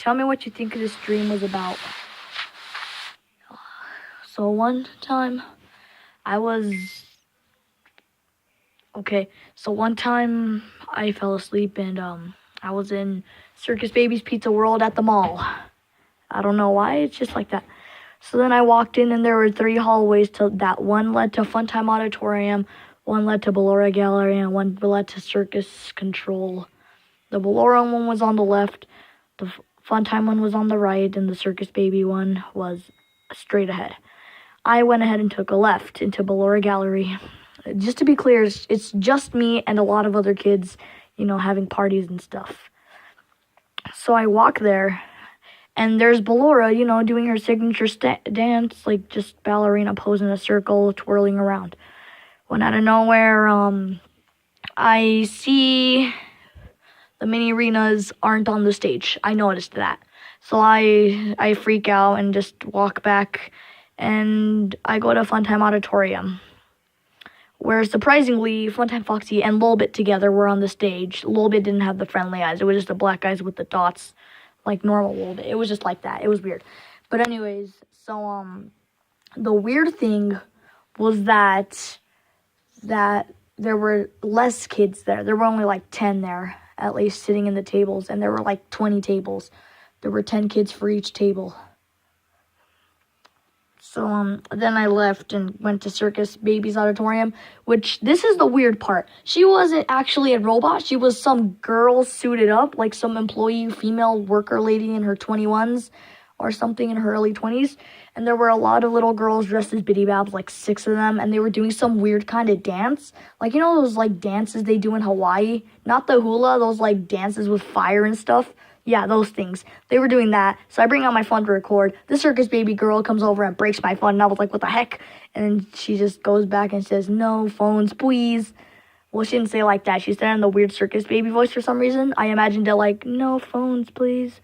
tell me what you think this dream was about. So one time I fell asleep and I was in Circus Baby's Pizza World at the mall. I don't know why, it's just like that. So then I walked in and there were 3 hallways to that. One led to Funtime Auditorium, one led to Ballora Gallery, and one led to Circus Control. The Ballora one was on the left, the Funtime one was on the right, and the Circus Baby one was straight ahead. I went ahead and took a left into Ballora Gallery. Just to be clear, it's just me and a lot of other kids, having parties and stuff. So I walk there, and there's Ballora, doing her signature dance, like just ballerina pose in a circle, twirling around. When out of nowhere, I see the mini arenas aren't on the stage. I noticed that. So I freak out and just walk back, and I go to Funtime Auditorium, where surprisingly, Funtime Foxy and Lolbit together were on the stage. Lolbit didn't have the friendly eyes. It was just the black eyes with the dots, like normal Lolbit. It was just like that. It was weird. But anyways, so the weird thing was that there were less kids there. There were only like 10 there, at least, sitting in the tables, and there were like 20 tables. There were 10 kids for each table. So then I left and went to Circus Baby's Auditorium, which this is the weird part. She wasn't actually a robot. She was some girl suited up, like some employee, female worker lady in her 21s or something in her early 20s. And there were a lot of little girls dressed as Biddy Babs, like 6 of them, and they were doing some weird kind of dance. Like, those like dances they do in Hawaii? Not the hula, those like dances with fire and stuff. Yeah, those things. They were doing that. So I bring out my phone to record. The Circus Baby girl comes over and breaks my phone. And I was like, what the heck? And she just goes back and says, no phones, please. Well, she didn't say it like that. She said it in the weird Circus Baby voice for some reason. I imagined it like, no phones, please.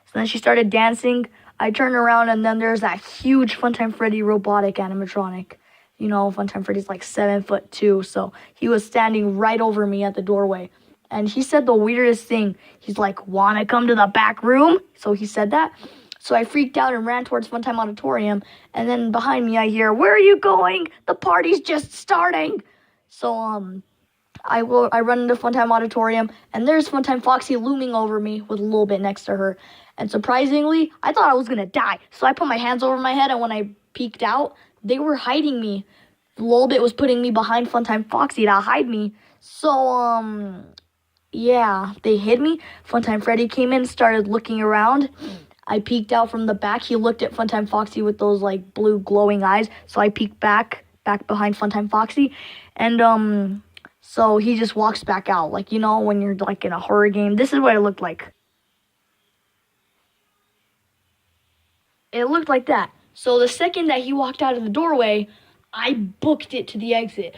So then she started dancing. I turned around, and then there's that huge Funtime Freddy robotic animatronic. Funtime Freddy's like 7'2", so he was standing right over me at the doorway. And he said the weirdest thing. He's like, wanna come to the back room? So he said that. So I freaked out and ran towards Funtime Auditorium. And then behind me I hear, where are you going? The party's just starting. So I run into Funtime Auditorium, and there's Funtime Foxy looming over me with a little bit next to her. And surprisingly, I thought I was going to die. So I put my hands over my head, and when I peeked out, they were hiding me. Lolbit was putting me behind Funtime Foxy to hide me. So, yeah, they hid me. Funtime Freddy came in and started looking around. I peeked out from the back. He looked at Funtime Foxy with those, like, blue glowing eyes. So I peeked back behind Funtime Foxy. And, so he just walks back out. Like, when you're, like, in a horror game. This is what it looked like. It looked like that. So the second that he walked out of the doorway, I booked it to the exit.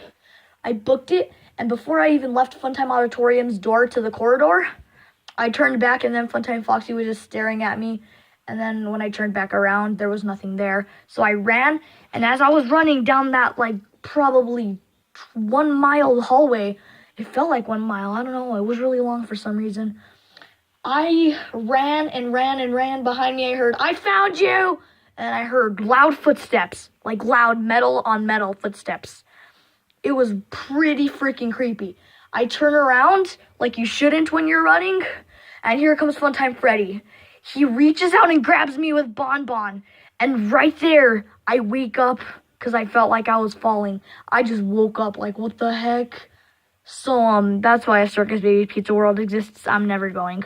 I booked it, and before I even left Funtime Auditorium's door to the corridor, I turned back, and then Funtime Foxy was just staring at me. And then when I turned back around, there was nothing there. So I ran, and as I was running down that, like, probably 1 mile hallway, it felt like 1 mile. I don't know. It was really long for some reason. I ran and ran and ran. Behind me, I heard, I found you! And I heard loud footsteps, like loud metal on metal footsteps. It was pretty freaking creepy. I turn around, like you shouldn't when you're running, and here comes Funtime Freddy. He reaches out and grabs me with Bon Bon, and right there, I wake up, because I felt like I was falling. I just woke up, like, what the heck? So, that's why a Circus Baby Pizza World exists. I'm never going.